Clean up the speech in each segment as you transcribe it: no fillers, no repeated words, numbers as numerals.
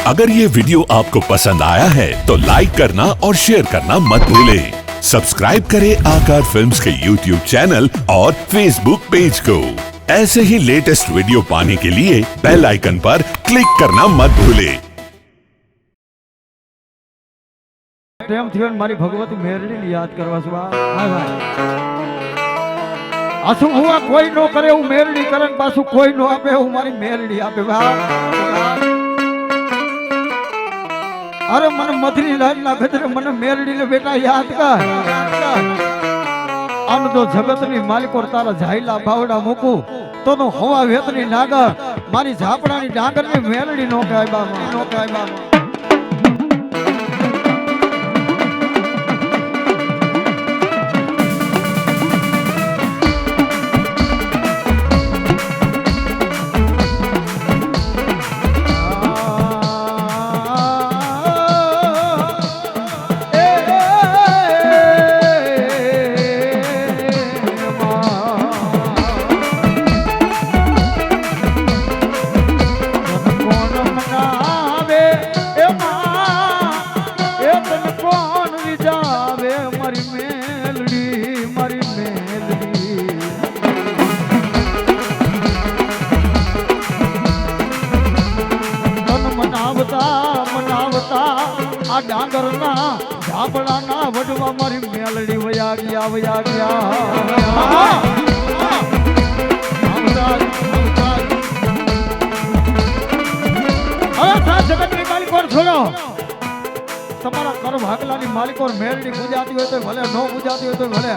अगर ये वीडियो आपको पसंद आया है तो लाइक करना और शेयर करना मत भूलें। सब्सक्राइब करें आकार फिल्म्स के YouTube चैनल और Facebook पेज को। ऐसे ही लेटेस्ट वीडियो पाने के लिए बेल आइकन पर क्लिक करना मत भूलें। प्रेम थी मारी भगवती मेरड़ी याद करवा सुबह हाय भाई आसु हुआ कोई नो करे हूँ मेरड़ी करन पासु कोई नो आपे हूँ मारी मेरड़ी आपे भाई अरे मन मधुरी लाल ना गजरे मन मेरड़ी ने बेटा याद कर आम तो जगत नी मालिक और तारा झाइला बावड़ा मुकू तो हवा वेतनी नागर मारी झापड़ा नी डांगर ने मेरड़ी नो काय बाबा आ डांगर ना झापड़ा ना वडवा मारी मेलड़ी वया गया जगत नी मालिक और छोड़ो तुम्हारा कर भागला नी मालिक और मेलड़ी बुझाती हो तो भले नो बुझाती हो तो भले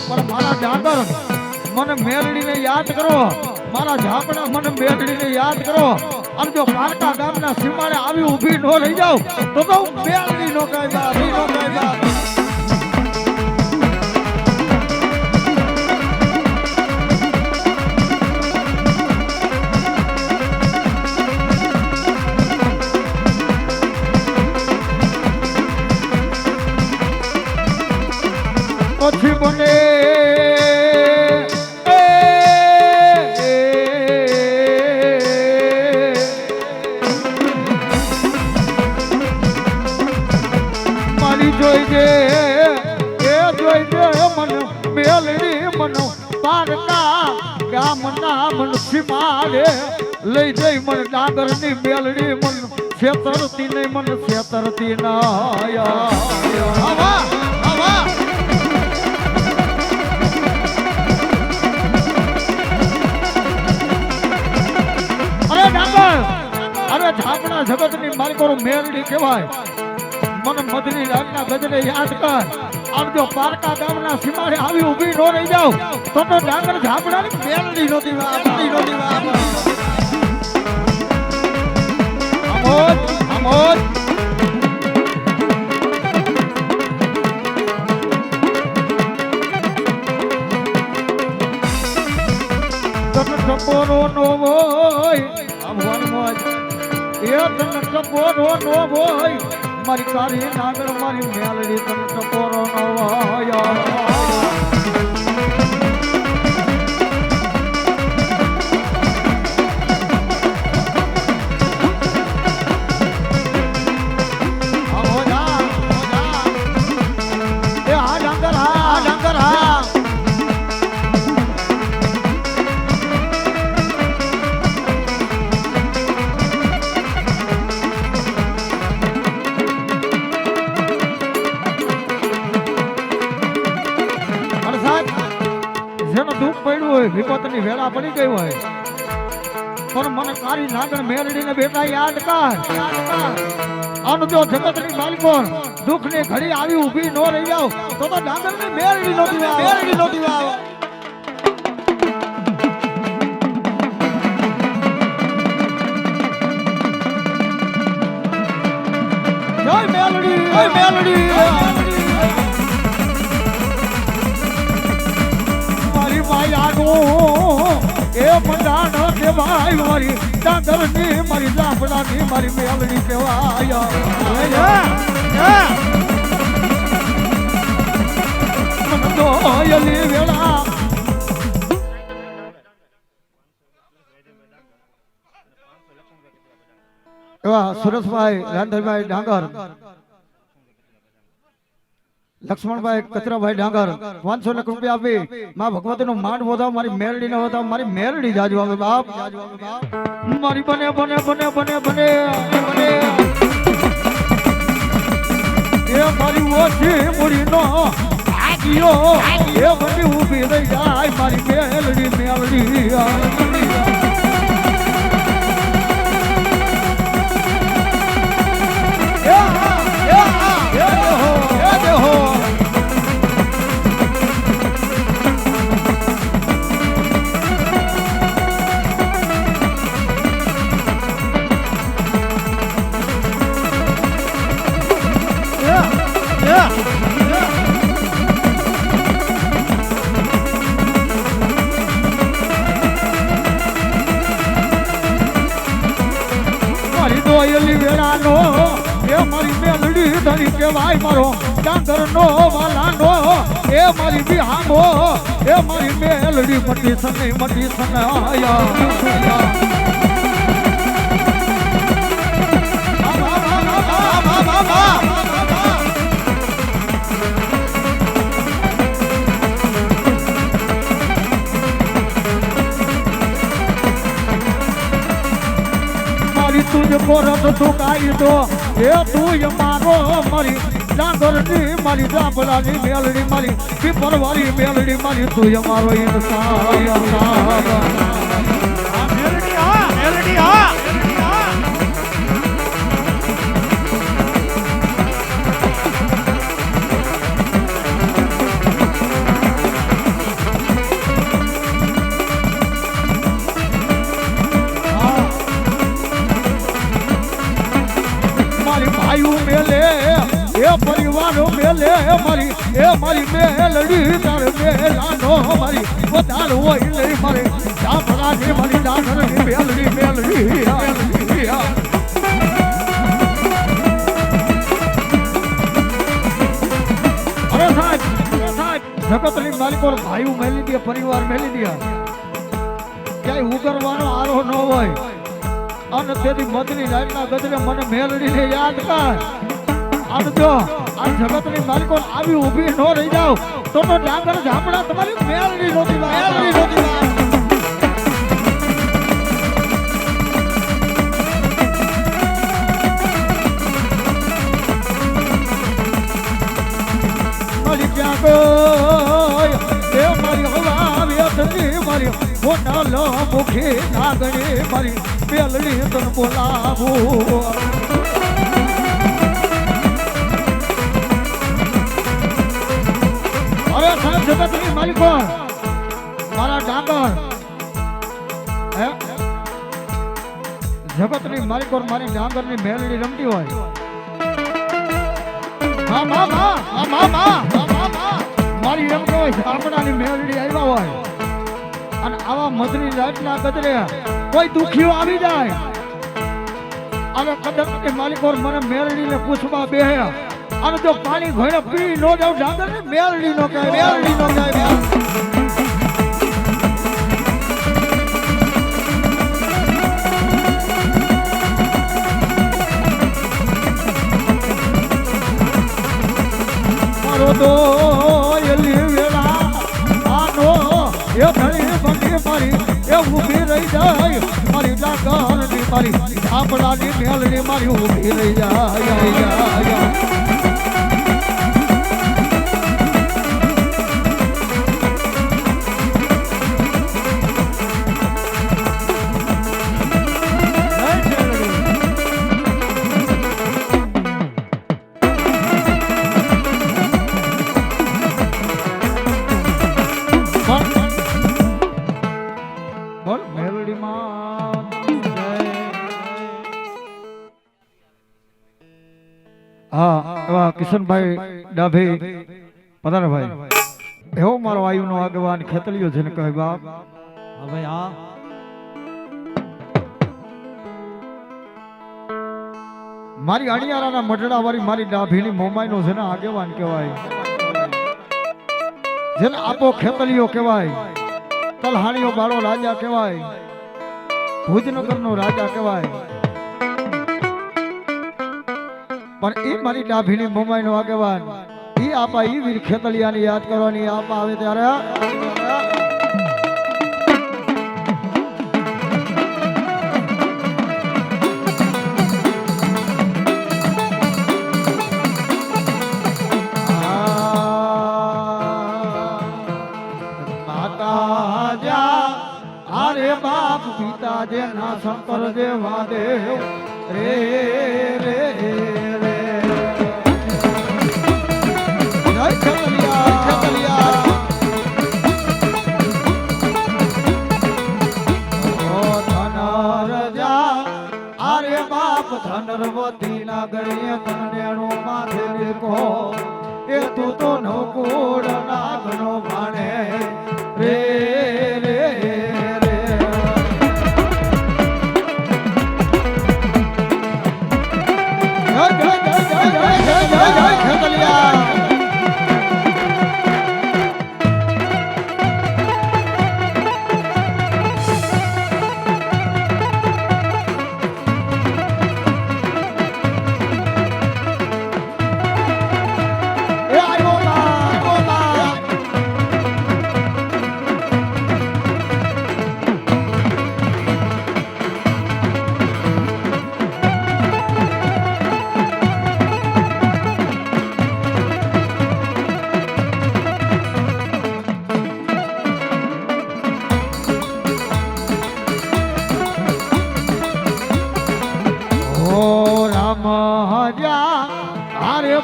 पर मारा डांगर मन मेलड़ी ने याद करो मारा झापड़ा मन मेलड़ी ने याद करो और जो पारका गामना सीमाड़े आवी ऊभी नो रही जाओ तो मेलड़ी नो कहबा પછી બને લઈ જઈ મને ડાંગર ની મેલડી મન છેતરતી નહીં મને છેતરતી ના અરે ડાંગર અરે ઝાપડા જગત ની માલિકો મેલડી કહેવાય મને મધની રાતના ગજરે યાદ કર અને જો પારકા ગામના સીમાડે આવી ઊભી ન રહી જાવ તો ડાંગર ઝાપડાની મેલડી નોતી આમોદ તન ટપોરો નો હોય આમવાન મોજ એ તન ટપોરો નો હોય મારી કારી નાગર મારી મેલડી તન ટપોરો નો હોય વિપતની વેળા પડી ગઈ હોય પણ મને કારી નાગર મેરડી ને બેટા યાદ કર અન જો જગત ની માલિકો દુઃખ ની ઘડી આવી ઊભી ન રહી જાવ તો ડાંગર ની મેરડી નોતી આવે જય મેલડી એ પંડાણ કે ભાઈ મારી ડાંગર ની મારી ઝાપડા ની મારી મેલડી કહેવાય મન તો યલી વેળા એવા સુરેશભાઈ રાંધલભાઈ ડાંગર, લક્ષ્મણભાઈ કચરાભાઈ ડાંગર 500 લાખ રૂપિયા આપી માં ભગવતીનો માંડ વધાવ, મારી મેરડી નો વધાવ, મારી મેરડી જાજુ આવે બાપ, મારી બને બને બને બને બને બને એ મારી ઓછી મુરી નો આગિયો એ બની ઊભી રહી જાય મારી મેલડી મેલડી વેળાનો એ મારી મેલડી ધરી કેવાય મારો ડાંગર નો વાલાનો એ મારી બિહામો એ મારી મેલડી મટી સને तुझको रत चुकाई दो ये तू मारो मारी डांगरनी मारी जांबलानी मेलडी मारी पीपरवाली मेलडी मारी तू मारो परिवारों मेले मारी ए मारी मेलडी तार मेलानो मारी वो तार वो इले मारे जाफरा ने मारी डांगर ने मेलडी मेलडी अरे साहब जगतनी मालिक और भाई मेली दिया परिवार मेली दिया क्या उगरवानो आरो न होय अन तेरी मदनी लाइटना गजरे मन मेलडी ने याद कर आज जो आज जगतनी मालिको આવી ઊભી ન રહી જાવ તો ડાંગર ઝાપડા તમારી મેલડી નોતી મારી ક્યાં કોઈ એ મારી હવા વેતની મારી મોટા લો મુખી નાગણી મારી મેલડી તન બોલાવું जगतनी मालिको मारा डांगर जगतनी मालिको मारी डांगर नी मेलडी रमती होय मां मां मां मां मां मां मारी एम कोई सामणानी मेलडी आव्या होय अन आवा मदनी रातना गजरे कोई दुखियो आवी जाय अने कदमनी मालिको मने मेलडी ने पूछवा बेहे अन जो पानी घोड़े पी नो जाओ डांगर ने मेलडी नो कहे मेलडी नो कहे मारो दो यली वेला आनो ये घड़ी बंदी मारी ये ऊभी रही जाय मारी डांगर नी मारी झापड़ा नी मेलडी मारी ऊभी रही जाय किशन भाई डाभे पधार भाई एवो मारो आयु नो आगवान खेतलियो जन कहे बाप हां भाई हां मारी अणियारा ना मडड़ा वाली मारी डाभीनी मोमाई नो जन आगवान कहेवाय जन आपो खेतलियो कहेवाय तलहाणियो बाळो राजा कहेवाय भुजनगर नो राजा कहेवाय પણ એ મારી ડાભીની મોમાઈનો આગેવાન ઈ આપા ઈ વીર ખેતલિયાની યાદ કરવાની આપા આવે ત્યારે બાપ પિતા જે ના શંકર દેવા દેવ રે રે રે જય ખેતલિયા ઓ ધનર જા આરે બાપ ધનરવતી ના ગળીએ તનેણો માથે દેખો એ તું તો નવકોડ નાગનો ભાણે રે રે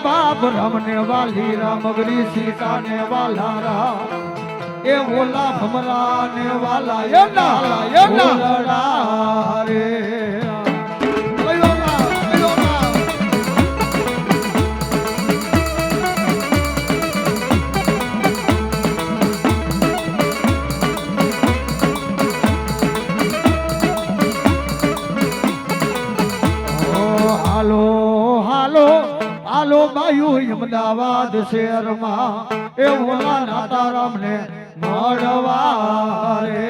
बाप रमने वाली रामगरी सीता ने वाला रा ए बोला भमरा ने वाला ये ना रे હાલો બાયુ અમદાવાદ શહેરમાં એ ઓલા નાતારામ ને મળવા રે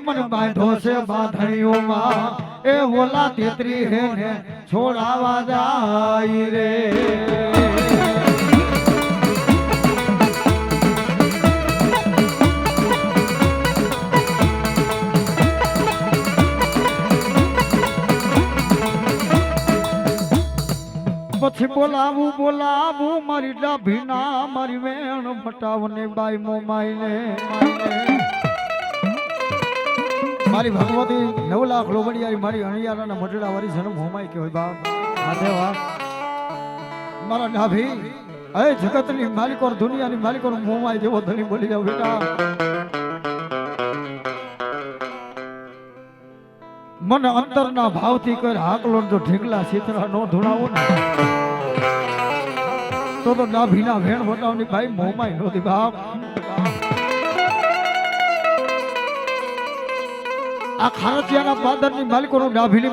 मन बांधो से बांधणियों मां ए ओला तेतरी है ने छोड़ावा जाई रे પછી બોલાવું મારી ડાભીના મારી વેણ મટાવને બાઈ મોમાઈને મારી ભગવતી 9 લાખ લોબડિયારી મારી અણિયારાના મઢડા વાળી જન્મ હોમાય કે હોય બાપ આધે વાહ મારા ડાભી એ જગતની માલિક ઓર દુનિયાની માલિક ઓર મોમાય જેવો ધણી બોલી જાવ બેટા મને અંતરના ભાવથી કર હાકલો જો ઢીંગલા સીતરા નો ધુણાવો ને તો ડાભીના વેણ વટાવની ભાઈ મોમાય નોતી બાપ આ ખારતિયાના પાદરની માલિકોનું ડાભીની